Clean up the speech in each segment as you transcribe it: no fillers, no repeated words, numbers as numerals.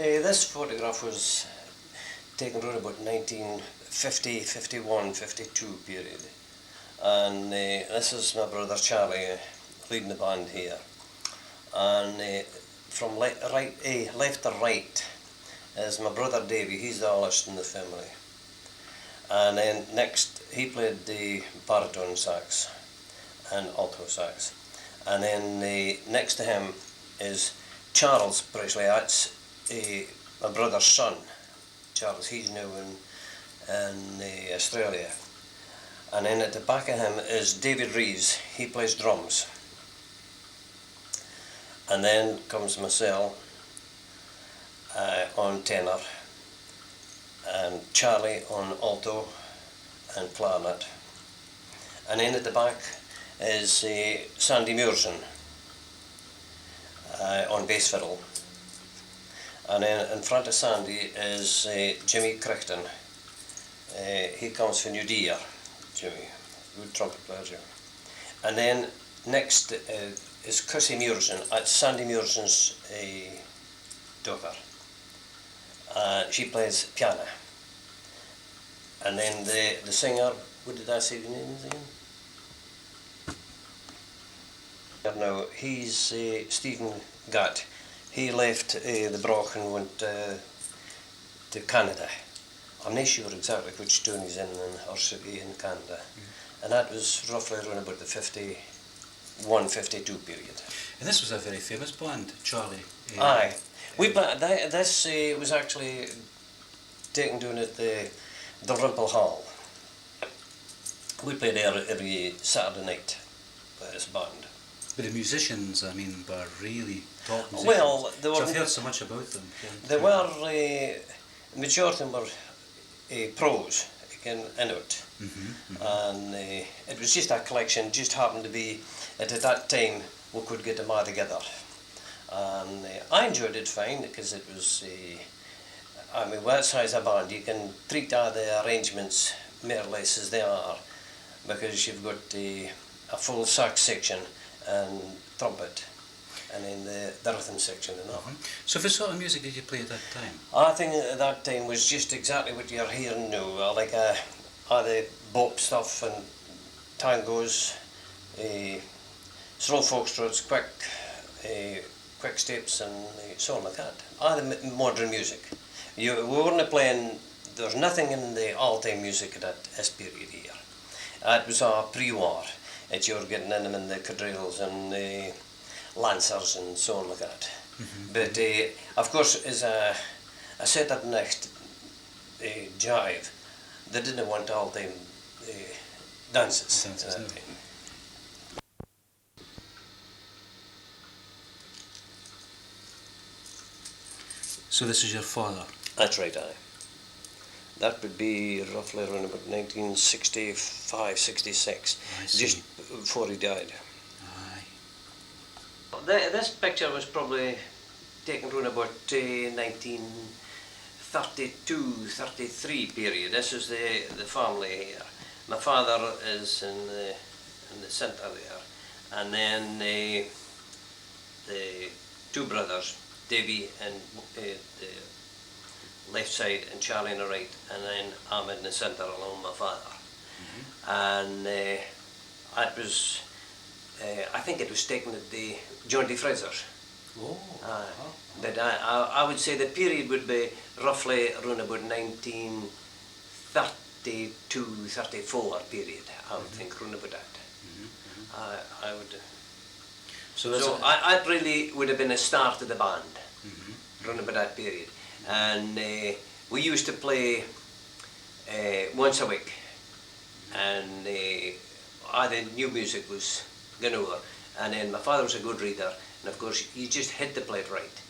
This photograph was taken around about 1950, 51, 52 period. And this is my brother Charlie leading the band here. And from left to right is my brother Davy, he's the oldest in the family. And then next, he played the baritone sax and alto sax. And then next to him is Charles Presley, that's my brother's son. Charles, he's now in Australia. And then at the back of him is David Reeves, he plays drums. And then comes myself on tenor, and Charlie on alto and clarinet. And then at the back is Sandy Murson on bass fiddle. And then in front of Sandy is Jimmy Crichton. He comes from New Deer, Jimmy, good trumpet player, Jimmy. And then next is Chrissy Murson, that's Sandy Murson's daughter. She plays piano. And then the singer, what did I say his name is again? Now, he's Stephen Gatt. He left the Broch and went to Canada. I'm not sure exactly which town he's in or city in Canada. Mm-hmm. And that was roughly around about the 51, 52 period. And this was a very famous band, Charlie. Aye. This was actually taken down at the Rimple Hall. We played there every Saturday night by this band. But the musicians, I mean, were really top musicians. Well, I've heard so much about them. They were, majority of them were pros in it. Mm-hmm. And it was just a collection, just happened to be at that time we could get them all together. And I enjoyed it fine because it was, I mean, what size a band, you can treat all the arrangements more or less as they are, because you've got a full sax section and trumpet, and then the rhythm section and all. Mm-hmm. So what sort of music did you play at that time? I think at that time was just exactly what you're hearing now, like all the bop stuff and tangos, slow foxtrots, quick steps and so on like that. All the modern music. We weren't playing, there's nothing in the all-time music at this period here. It was pre-war. You were getting in them in the quadrilles and lancers and so on like that. Mm-hmm. But of course, as I set up next jive, they didn't want all-time dances. So this is your father? That's right, aye. That would be roughly around about 1965, 66, just before he died. Aye. This picture was probably taken around about 1932, 33 period. This is the family here. My father is in the centre there, and then the two brothers, Davy and the left side and Charlie on the right, and then I'm in the centre along with my father. Mm-hmm. And it was, I think it was taken at the John D. Fraser's. Oh. But I would say the period would be roughly around about 1932, 34 period, I would think, around about that. Mm-hmm. I would. So I really would have been a start of the band, around about that period. And we used to play once a week, and the new music was going over, and then my father was a good reader, and of course you just hit the plate right.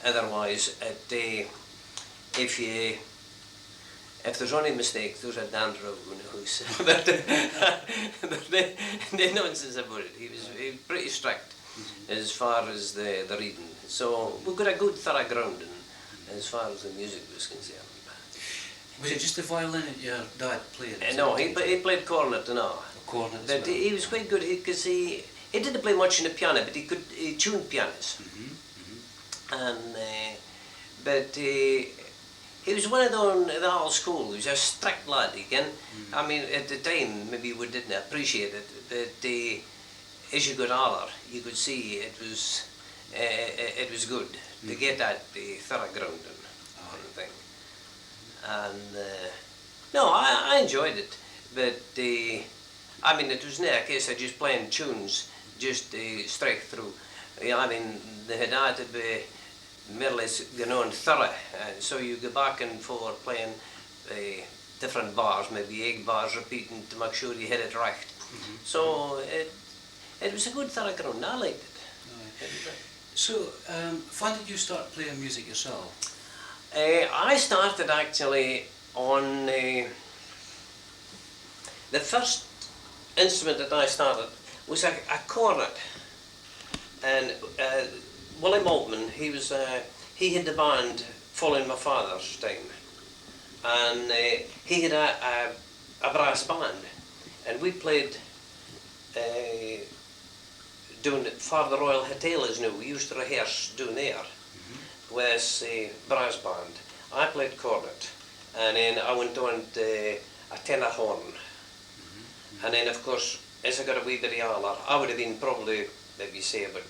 Otherwise, if there's any mistake, there's a damned row in the house. There's no nonsense about it. He was pretty strict as far as the reading. So we got a good thorough grounding as far as the music was concerned. Was it just the violin that your dad played? No, he played cornet and all. Cornet as but well. He was quite good because he didn't play much on the piano, but he tuned pianos. Mm-hmm. Mm-hmm. And but he was one of the old school. He was a strict lad again. I mean, at the time, maybe we didn't appreciate it, but as you got older, you could see it was good to get at the thorough grounding kind of thing. And no, I enjoyed it, but I mean, it was not a case of just playing tunes, just straight through. Yeah, I mean, they had to be more or less going on thorough, and so you go back and forth playing different bars, maybe 8 bars repeating to make sure you hit it right. So it was a good thorough ground. I liked it. So, when did you start playing music yourself? I started actually on the first instrument that I started was a cornet, and William Altman, he had the band following my father's time, and he had a brass band, and we played doing it for the Royal Hotel as now. We used to rehearse down there with a brass band. I played cornet, and then I went on to a tenor horn, and then of course as I got a wee bit older, I would have been probably maybe say about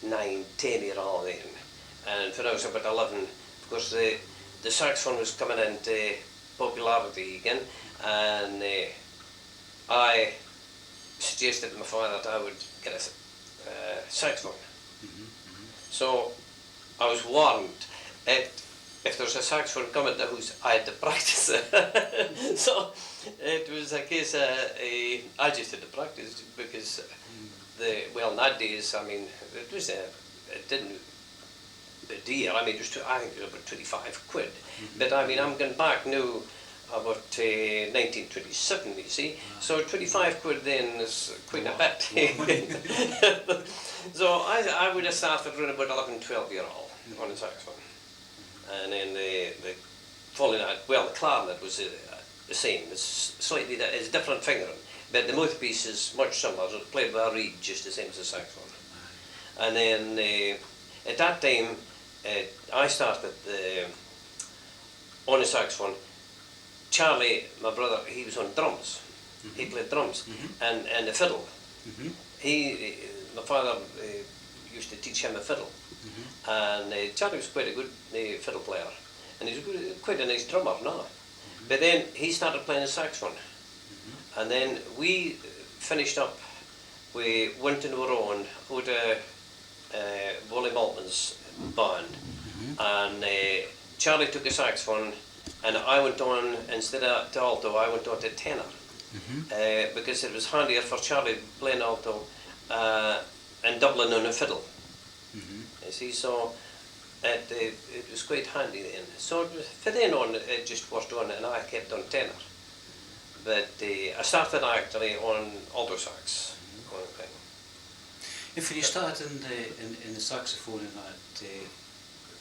9, 10 year old then, and when I was about 11, of course the saxophone was coming into popularity again, and I suggested to my father that I would get a saxophone. So I was warned if there was a saxophone coming to the house, I had to practice it. So it was a case I just had to practice because well, in that days, I mean, it didn't dear. I mean, I think it was about 25 quid. But I mean, I'm going back now about 1927, you see. So 25 quid then is quite a bit. So I would have started around about 11, 12 year old on the saxophone. And then the following that, well, the clarinet was the same. It's slightly, it's different fingering. But the mouthpiece is much similar. It's played by a reed, just the same as the saxophone. And then at that time, I started on the saxophone. Charlie, my brother, he was on drums. He played drums and the fiddle. My father used to teach him a fiddle, and Charlie was quite a good fiddle player, and he was quite a nice drummer now. But then he started playing the saxophone, and then we finished up. We went on our own with William Altman's band, and Charlie took a saxophone, and I went on, instead of to alto, I went on to tenor, because it was handier for Charlie playing alto and doubling on a fiddle. You see, so it was quite handy then. So from then on, it just worked on, and I kept on tenor. But I started actually on alto sax. If you started in the saxophone and that,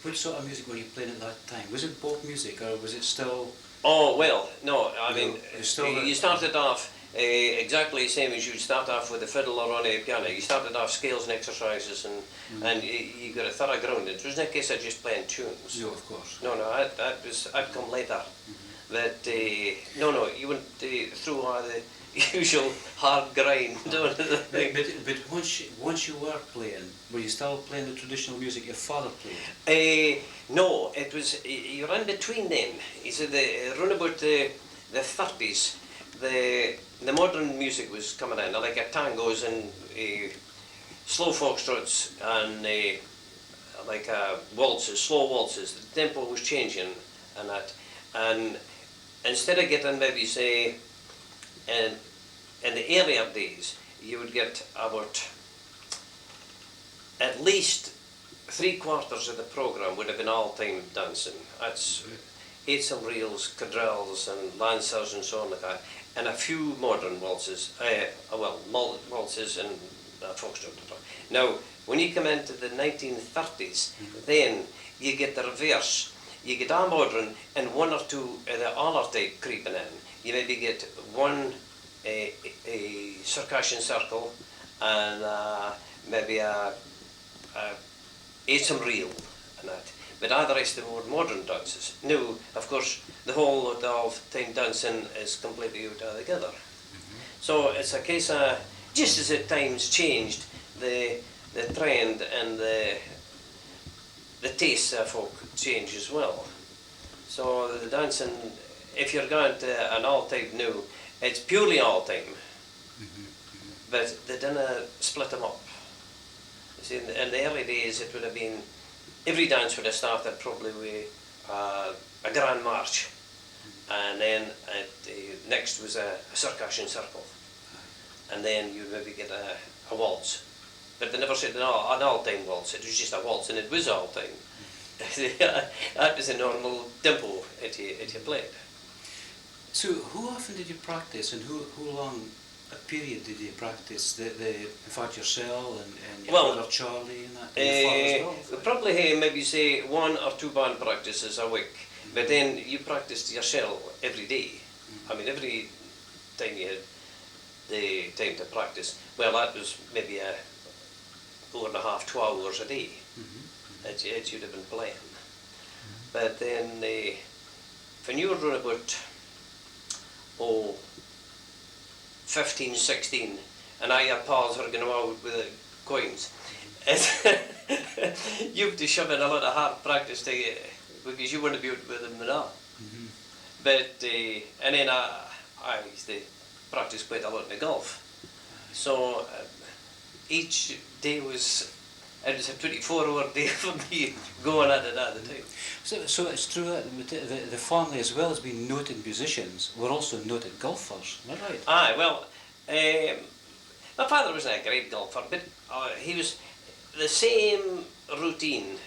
what sort of music were you playing at that time? Was it pop music, or was it still? Oh well, no. I mean, you started off exactly the same as you'd start off with a fiddle or on a piano. You started off scales and exercises, and you got a thorough ground. It wasn't a case of just playing tunes. No, of course. No, I'd come later. But no, you went through all the usual hard grind. But once you were playing, were you still playing the traditional music your father played? No, it was, you were in between then. He said around about the 30s, the modern music was coming in, like tangos and slow foxtrots and like waltzes, slow waltzes. The tempo was changing and that. And instead of getting maybe say, in the earlier days, you would get about at least 3/4 of the programme would have been all-time dancing. That's eights and reels, quadrilles and lancers and so on like that, and a few modern waltzes, waltzes and foxtrot. Now, when you come into the 1930s, then you get the reverse. You get a modern and one or two of the other type creeping in. You maybe get one a circassian circle and maybe a eights and reel and that. but all the rest of them were modern dances. Now, of course, the whole lot of time dancing is completely out altogether. So it's a case of, just as the times changed, the trend and the tastes of folk change as well. So the dancing, if you're going to an all-time now, it's purely all-time, but they didn't split them up. You see, in the early days it would have been, every dance would have started probably with a grand march, and then next was a circussion circle, and then you'd maybe get a waltz. But they never said an all-time waltz, it was just a waltz, and it was all-time. That was a normal tempo that you played. So how often did you practice, and how long a period did you practice? In fact, yourself and your brother Charlie and that, and your father as well? Probably maybe say 1 or 2 band practices a week, but then you practiced yourself every day. I mean, every time you had the time to practice, well, that was maybe a 4.5, 2 hours a day that you'd have been playing. But then when you were around about 15, 16, and I and pals were going out with the coins, you have to shove in a lot of hard practice to because you wouldn't be out with them at all. But and then I used to practice quite a lot in the golf. So each day was a 24-hour day for me going at it at the time. So it's true that the family, as well as being noted musicians, were also noted golfers, am I right? Aye, well, my father wasn't a great golfer, but he was, the same routine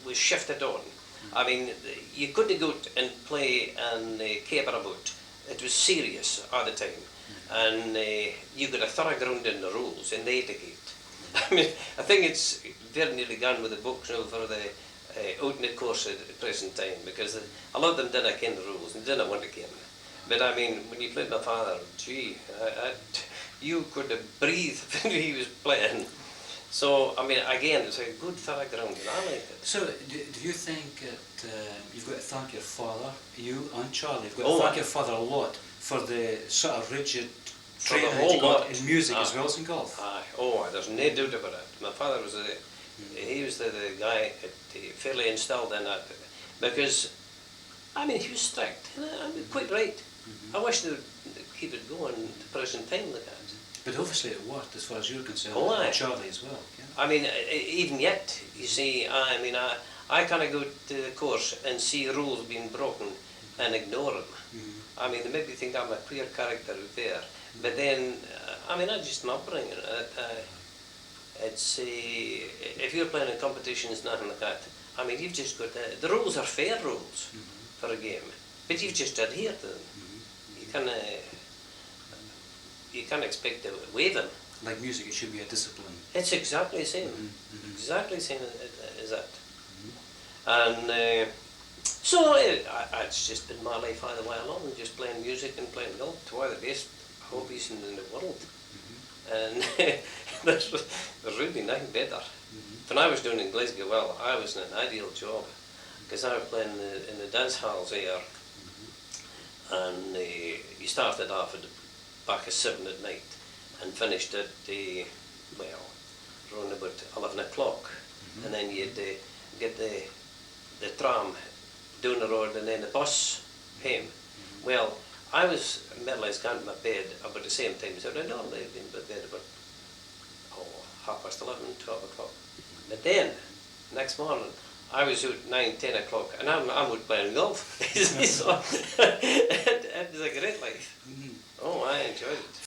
was shifted on. I mean, you couldn't go out and play and caper about. It was serious all the time, and you got a thorough ground in the rules and the etiquette. I mean, I think it's very nearly gone with the books now for the olden course at the present time, because a lot of them didn't ken the rules and didn't want to ken. But I mean, when you played my father, gee, you could have breathed when he was playing. So, I mean, again, it's a good thorough ground, and I like it. So, do you think that you've got to thank your father, you and Charlie, you've got to thank your father a lot for the sort of rigid training that you got in music as well as in golf? There's no doubt about it. My father was he was the guy that fairly instilled in that, because, I mean, he was strict, and I mean, quite right. I wish they would keep it going to the present time like that. But obviously it worked as far as you're concerned, aye. Charlie as well. Yeah? I mean, even yet, you see, I mean, I can't go to the course and see rules being broken and ignore them. I mean, they maybe think I'm a queer character out there, but then, I mean, that's just my upbringing. It's if you're playing in competitions, nothing like that. I mean, you've just got the rules are fair rules for a game, but you've just adhered to them. You can't expect to waive them. Like music, it should be a discipline. It's exactly the same. Exactly the same as that. And so it's just been my life all the way along, just playing music and playing golf. Two of the best hobbies in the world. And there's really nothing better. When I was doing in Glasgow, well, I was in an ideal job, because I was playing in the dance halls there, and you started off at the back at 7 at night and finished at around about 11 o'clock, and then you'd get the tram down the road and then the bus home. Well, I was middle-aged, gone to my bed about the same time, so I'd normally been in bed about 11:30, 12 o'clock. But then, next morning, I was out 9, 10 o'clock, and I'm out playing golf. So it was a great life. I enjoyed it.